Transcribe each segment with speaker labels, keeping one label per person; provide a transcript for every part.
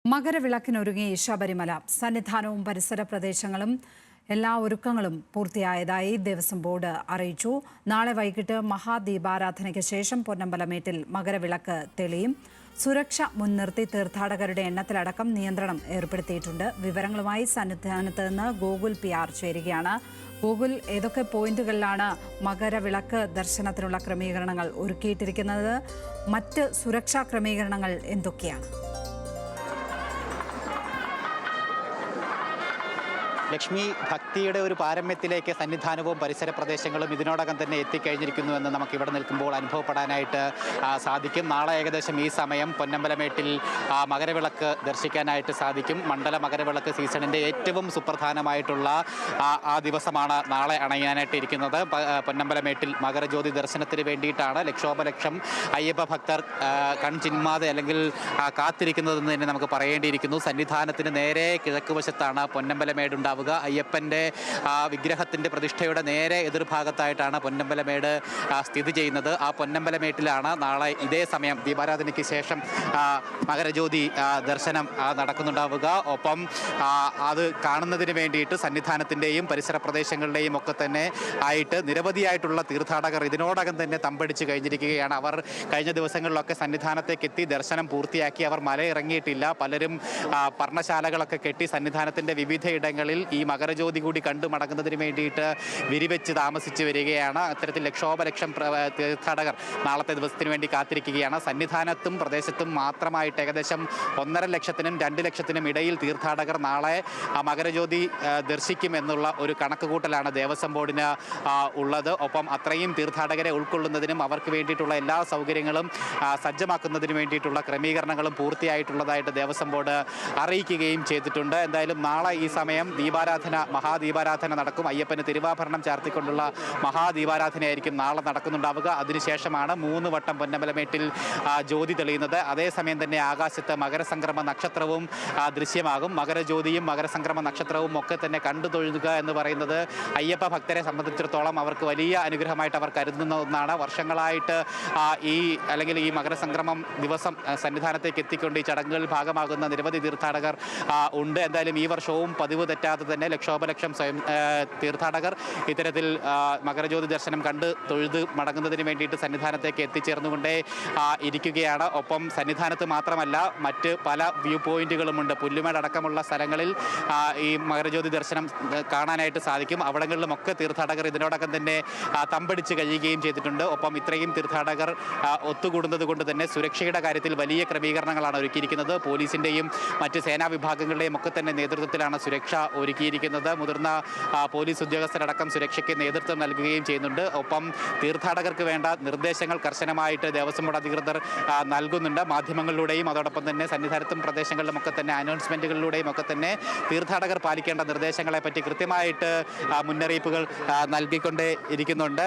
Speaker 1: മകരവിളക്കിനൊരുങ്ങി ശബരിമല. സന്നിധാനവും പരിസര പ്രദേശങ്ങളും എല്ലാ ഒരുക്കങ്ങളും പൂർത്തിയായതായി ദേവസ്വം ബോർഡ് അറിയിച്ചു. നാളെ വൈകിട്ട് മഹാദീപാരാധനയ്ക്ക് ശേഷം പൊന്നമ്പലമേട്ടിൽ മകരവിളക്ക് തെളിയും. സുരക്ഷ മുൻനിർത്തി തീർത്ഥാടകരുടെ എണ്ണത്തിലടക്കം നിയന്ത്രണം ഏർപ്പെടുത്തിയിട്ടുണ്ട്. വിവരങ്ങളുമായി സന്നിധാനത്ത് നിന്ന് ഗോകുൽ PR ചേരുകയാണ്. ഗോകുൽ, ഏതൊക്കെ പോയിന്റുകളിലാണ് മകരവിളക്ക് ദർശനത്തിനുള്ള ക്രമീകരണങ്ങൾ ഒരുക്കിയിട്ടിരിക്കുന്നത്? മറ്റ് സുരക്ഷാ ക്രമീകരണങ്ങൾ എന്തൊക്കെയാണ്?
Speaker 2: ലക്ഷ്മി, ഭക്തിയുടെ ഒരു പാരമ്യത്തിലേക്ക് സന്നിധാനവും പരിസര പ്രദേശങ്ങളും ഇതിനോടകം തന്നെ എത്തിക്കഴിഞ്ഞിരിക്കുന്നുവെന്ന് നമുക്ക് ഇവിടെ നിൽക്കുമ്പോൾ അനുഭവപ്പെടാനായിട്ട് സാധിക്കും. നാളെ ഏകദേശം ഈ സമയം പൊന്നമ്പലമേട്ടിൽ മകരവിളക്ക് ദർശിക്കാനായിട്ട് സാധിക്കും. മണ്ഡല മകരവിളക്ക് സീസണിൻ്റെ ഏറ്റവും സുപ്രധാനമായിട്ടുള്ള ആ ദിവസമാണ് നാളെ അണയാനായിട്ട് ഇരിക്കുന്നത്. പൊന്നമ്പലമേട്ടിൽ മകരജ്യോതി ദർശനത്തിന് വേണ്ടിയിട്ടാണ് ലക്ഷോപലക്ഷം അയ്യപ്പ ഭക്തർ കൺചിന്മാതെ അല്ലെങ്കിൽ കാത്തിരിക്കുന്നതെന്ന് തന്നെ നമുക്ക് പറയേണ്ടിയിരിക്കുന്നു. സന്നിധാനത്തിന് നേരെ കിഴക്ക് വശത്താണ് പൊന്നമ്പലമേടുണ്ടാവുക. അയ്യപ്പൻ്റെ വിഗ്രഹത്തിൻ്റെ പ്രതിഷ്ഠയുടെ നേരെ എതിർഭാഗത്തായിട്ടാണ് പൊന്നമ്പലമേട് സ്ഥിതി ചെയ്യുന്നത്. ആ പൊന്നമ്പലമേട്ടിലാണ് നാളെ ഇതേ സമയം ദീപാരാധനയ്ക്ക് ശേഷം മകരജ്യോതി ദർശനം നടക്കുന്നുണ്ടാവുക. ഒപ്പം അത് കാണുന്നതിന് വേണ്ടിയിട്ട് സന്നിധാനത്തിൻ്റെയും പരിസര പ്രദേശങ്ങളുടെയും ഒക്കെ തന്നെ ആയിട്ട് നിരവധിയായിട്ടുള്ള തീർത്ഥാടകർ ഇതിനോടകം തന്നെ തമ്പടിച്ച് കഴിഞ്ഞിരിക്കുകയാണ്. അവർ കഴിഞ്ഞ ദിവസങ്ങളിലൊക്കെ സന്നിധാനത്തേക്ക് എത്തി ദർശനം പൂർത്തിയാക്കി അവർ മലയിറങ്ങിയിട്ടില്ല. പലരും പർണശാലകളൊക്കെ കെട്ടി സന്നിധാനത്തിൻ്റെ വിവിധയിടങ്ങളിൽ ഈ മകരജ്യോതി കൂടി കണ്ടു മടങ്ങുന്നതിന് വേണ്ടിയിട്ട് വിരിവെച്ച് താമസിച്ചു വരികയാണ്. അത്തരത്തിൽ ലക്ഷോപലക്ഷം തീർത്ഥാടകർ നാളത്തെ ദിവസത്തിന് വേണ്ടി കാത്തിരിക്കുകയാണ്. സന്നിധാനത്തും പ്രദേശത്തും മാത്രമായിട്ട് ഏകദേശം 1.5 ലക്ഷത്തിനും 2 ലക്ഷത്തിനും ഇടയിൽ തീർത്ഥാടകർ നാളെ മകരജ്യോതി ദർശിക്കും എന്നുള്ള ഒരു കണക്കുകൂട്ടലാണ് ദേവസ്വം ബോർഡിന് ഉള്ളത്. ഒപ്പം അത്രയും തീർത്ഥാടകരെ ഉൾക്കൊള്ളുന്നതിനും അവർക്ക് വേണ്ടിയിട്ടുള്ള എല്ലാ സൗകര്യങ്ങളും സജ്ജമാക്കുന്നതിന് വേണ്ടിയിട്ടുള്ള ക്രമീകരണങ്ങളും പൂർത്തിയായിട്ടുള്ളതായിട്ട് ദേവസ്വം ബോർഡ് അറിയിക്കുകയും ചെയ്തിട്ടുണ്ട്. എന്തായാലും നാളെ ഈ സമയം മഹാദീപാരാധന നടക്കും. അയ്യപ്പന് തിരുവാഭരണം ചാർത്തിക്കൊണ്ടുള്ള മഹാദീപാരാധനയായിരിക്കും നാളെ നടക്കുന്നുണ്ടാവുക. അതിനുശേഷമാണ് 3 വട്ടം പൊന്നമ്പലമേട്ടിൽ ജ്യോതി തെളിയുന്നത്. അതേസമയം തന്നെ ആകാശത്ത് മകരസംക്രമ നക്ഷത്രവും ദൃശ്യമാകും. മകരജ്യോതിയും മകരസംക്രമ നക്ഷത്രവും ഒക്കെ തന്നെ കണ്ടു തൊഴുക എന്ന് പറയുന്നത് അയ്യപ്പ ഭക്തരെ സംബന്ധിച്ചിടത്തോളം അവർക്ക് വലിയ അനുഗ്രഹമായിട്ട് അവർ കരുതുന്ന ഒന്നാണ്. വർഷങ്ങളായിട്ട് ഈ മകരസംക്രമം ദിവസം സന്നിധാനത്തേക്ക് എത്തിക്കൊണ്ട് ഈ ചടങ്ങുകളിൽ ഭാഗമാകുന്ന നിരവധി തീർത്ഥാടകർ ഉണ്ട്. എന്തായാലും ഈ വർഷവും പതിവ് തെറ്റാതെ തന്നെ ലക്ഷോപലക്ഷം തീർത്ഥാടകർ ഇത്തരത്തിൽ മകരജ്യോതി ദർശനം കണ്ട് തൊഴുത് മടങ്ങുന്നതിന് വേണ്ടിയിട്ട് സന്നിധാനത്തേക്ക് എത്തിച്ചേർന്നുകൊണ്ടേ ഇരിക്കുകയാണ്. ഒപ്പം സന്നിധാനത്ത് മാത്രമല്ല മറ്റ് പല വ്യൂ പോയിന്റുകളുമുണ്ട്. പുല്ലുമേട് അടക്കമുള്ള സ്ഥലങ്ങളിൽ ഈ മകരജ്യോതി ദർശനം കാണാനായിട്ട് സാധിക്കും. അവിടങ്ങളിലുമൊക്കെ തീർത്ഥാടകർ ഇതിനോടകം തന്നെ തമ്പടിച്ച് കഴിയുകയും ചെയ്തിട്ടുണ്ട്. ഒപ്പം ഇത്രയും തീർത്ഥാടകർ ഒത്തുകൂടുന്നത് കൊണ്ട് തന്നെ സുരക്ഷയുടെ കാര്യത്തിൽ വലിയ ക്രമീകരണങ്ങളാണ് ഒരുക്കിയിരിക്കുന്നത്. പോലീസിൻ്റെയും മറ്റ് സേനാ വിഭാഗങ്ങളുടെയും ഒക്കെ തന്നെ നേതൃത്വത്തിലാണ് സുരക്ഷ ഒരുക്കിയിരിക്കുന്നത്. മുതിർന്ന പോലീസ് ഉദ്യോഗസ്ഥരടക്കം സുരക്ഷയ്ക്ക് നേതൃത്വം നൽകുകയും ചെയ്യുന്നുണ്ട്. ഒപ്പം തീർത്ഥാടകർക്ക് വേണ്ട നിർദ്ദേശങ്ങൾ കർശനമായിട്ട് ദേവസ്വം ബോർഡ് അധികൃതർ നൽകുന്നുണ്ട്. മാധ്യമങ്ങളിലൂടെയും അതോടൊപ്പം തന്നെ സന്നിധാനത്തും പ്രദേശങ്ങളിലും ഒക്കെ തന്നെ അനൗൺസ്മെന്റുകളിലൂടെയും ഒക്കെ തന്നെ തീർത്ഥാടകർ പാലിക്കേണ്ട നിർദ്ദേശങ്ങളെ പറ്റി കൃത്യമായിട്ട് മുന്നറിയിപ്പുകൾ നൽകിക്കൊണ്ടേ ഇരിക്കുന്നുണ്ട്.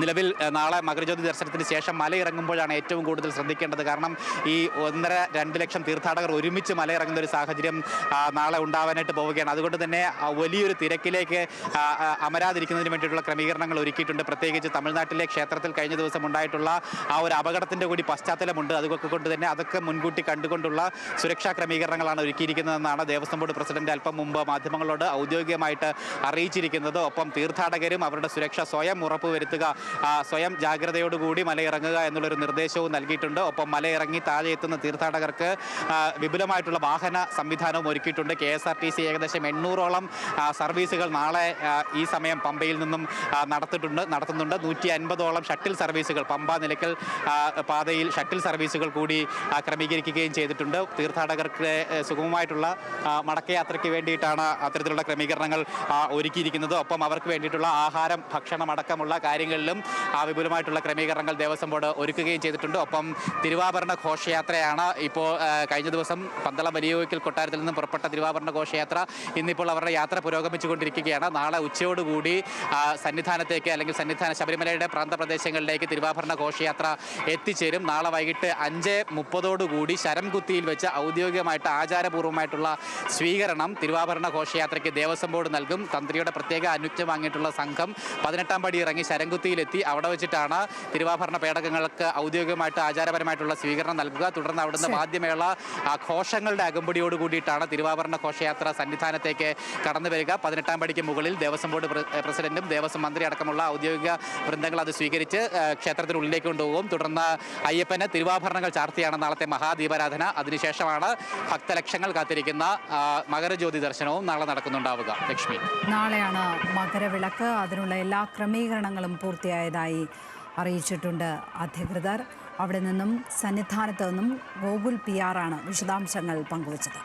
Speaker 2: നിലവിൽ നാളെ മകരജ്യോതി ദർശനത്തിന് ശേഷം മലയിറങ്ങുമ്പോഴാണ് ഏറ്റവും കൂടുതൽ ശ്രദ്ധിക്കേണ്ടത്. കാരണം ഈ 1.5-2 ലക്ഷം തീർത്ഥാടകർ ഒരുമിച്ച് മലയിറങ്ങുന്ന ഒരു സാഹചര്യം നാളെ ഉണ്ടാവാനായിട്ട് പോവുകയാണ്. അതുകൊണ്ട് തന്നെ വലിയൊരു തിരക്കിലേക്ക് അമരാതിരിക്കുന്നതിന് വേണ്ടിയിട്ടുള്ള ക്രമീകരണങ്ങൾ ഒരുക്കിയിട്ടുണ്ട്. പ്രത്യേകിച്ച് തമിഴ്നാട്ടിലെ ക്ഷേത്രത്തിൽ കഴിഞ്ഞ ദിവസം ഉണ്ടായിട്ടുള്ള ആ ഒരു അപകടത്തിൻ്റെ കൂടി പശ്ചാത്തലമുണ്ട്. അതുകൊണ്ട് തന്നെ അതൊക്കെ മുൻകൂട്ടി കണ്ടുകൊണ്ടുള്ള സുരക്ഷാ ക്രമീകരണങ്ങളാണ് ഒരുക്കിയിരിക്കുന്നതെന്നാണ് ദേവസ്വം ബോർഡ് പ്രസിഡന്റ് അല്പം മുമ്പ് മാധ്യമങ്ങളോട് ഔദ്യോഗികമായിട്ട് അറിയിച്ചിരിക്കുന്നത്. ഒപ്പം തീർത്ഥാടകരും അവരുടെ സുരക്ഷ സ്വയം ഉറപ്പുവരുത്തുക, സ്വയം ജാഗ്രതയോടുകൂടി മലയിറങ്ങുക എന്നുള്ളൊരു നിർദ്ദേശവും നൽകിയിട്ടുണ്ട്. ഒപ്പം മലയിറങ്ങി താഴെ എത്തുന്ന തീർത്ഥാടകർക്ക് വിപുലമായിട്ടുള്ള വാഹന സംവിധാനവും ഒരുക്കിയിട്ടുണ്ട്. KSRTC ഏകദേശം 800ഓളം സർവീസുകൾ നാളെ ഈ സമയം പമ്പയിൽ നിന്നും നടത്തുന്നുണ്ട്. 150ഓളം ഷട്ടിൽ സർവീസുകൾ പമ്പ നിലയ്ക്കൽ പാതയിൽ ഷട്ടിൽ സർവീസുകൾ കൂടി ക്രമീകരിക്കുകയും ചെയ്തിട്ടുണ്ട്. തീർത്ഥാടകർക്ക് സുഗമമായിട്ടുള്ള മടക്കയാത്രയ്ക്ക് വേണ്ടിയിട്ടാണ് അത്തരത്തിലുള്ള ക്രമീകരണങ്ങൾ ഒരുക്കിയിരിക്കുന്നത്. ഒപ്പം അവർക്ക് വേണ്ടിയിട്ടുള്ള ആഹാരം, ഭക്ഷണം അടക്കമുള്ള കാര്യങ്ങളിലും വിപുലമായിട്ടുള്ള ക്രമീകരണങ്ങൾ ദേവസ്വം ബോർഡ് ഒരുക്കുകയും ചെയ്തിട്ടുണ്ട്. ഒപ്പം തിരുവാഭരണ ഘോഷയാത്രയാണ് ഇപ്പോൾ കഴിഞ്ഞ ദിവസം പന്തളം വലിയോയ്ക്കൽ കൊട്ടാരത്തിൽ നിന്നും പുറപ്പെട്ട തിരുവാഭരണ ഘോഷയാത്ര ഇന്നിപ്പോൾ അവരുടെ യാത്ര പുരോഗമിച്ചുകൊണ്ടിരിക്കുകയാണ്. നാളെ ഉച്ചയോടുകൂടി സന്നിധാനത്തേക്ക് അല്ലെങ്കിൽ ശബരിമലയുടെ പ്രാന്തപ്രദേശങ്ങളിലേക്ക് തിരുവാഭരണ ഘോഷയാത്ര എത്തിച്ചേരും. നാളെ വൈകിട്ട് 5:30 ശരംകുത്തിയിൽ വെച്ച് ഔദ്യോഗികമായിട്ട് ആചാരപൂർവ്വമായിട്ടുള്ള സ്വീകരണം തിരുവാഭരണ ഘോഷയാത്രയ്ക്ക് ദേവസ്വം ബോർഡ് നൽകും. തന്ത്രിയുടെ പ്രത്യേക അനുജ്ഞ വാങ്ങിയിട്ടുള്ള സംഘം 18-ാം പടി ഇറങ്ങി ശരംകുത്തിയിൽ ഗോപുരത്തിലെത്തി. അവിടെ വെച്ചിട്ടാണ് തിരുവാഭരണ പേടകങ്ങൾക്ക് ഔദ്യോഗികമായിട്ട് ആചാരപരമായിട്ടുള്ള സ്വീകരണം നൽകുക. തുടർന്ന് അവിടുന്ന് വാദ്യമേള ഘോഷങ്ങളുടെ അകമ്പടിയോട് കൂടിയിട്ടാണ് തിരുവാഭരണ ഘോഷയാത്ര സന്നിധാനത്തേക്ക് കടന്നു വരിക. 18-ാം പടിക്ക് മുകളിൽ ദേവസ്വം ബോർഡ് പ്രസിഡന്റും ദേവസ്വം മന്ത്രി അടക്കമുള്ള ഔദ്യോഗിക വൃന്ദങ്ങൾ അത് സ്വീകരിച്ച് ക്ഷേത്രത്തിനുള്ളിലേക്ക് കൊണ്ടുപോകും. തുടർന്ന് അയ്യപ്പന് തിരുവാഭരണങ്ങൾ ചാർത്തിയാണ് നാളത്തെ മഹാദീപാരാധന. അതിനുശേഷമാണ് ഭക്തലക്ഷങ്ങൾ കാത്തിരിക്കുന്ന മകരജ്യോതി ദർശനവും നാളെ നടക്കുന്നുണ്ടാവുക. ലക്ഷ്മി,
Speaker 1: നാളെയാണ് മകരവിളക്ക്. അതിനുള്ള എല്ലാ ക്രമീകരണങ്ങളും പൂർത്തിയായതായി അറിയിച്ചിട്ടുണ്ട് അധികൃതർ. അവിടെ നിന്നും സന്നിധാനത്ത് നിന്നും ഗോകുൽ PR ആണ് വിശദാംശങ്ങൾ പങ്കുവച്ചത്.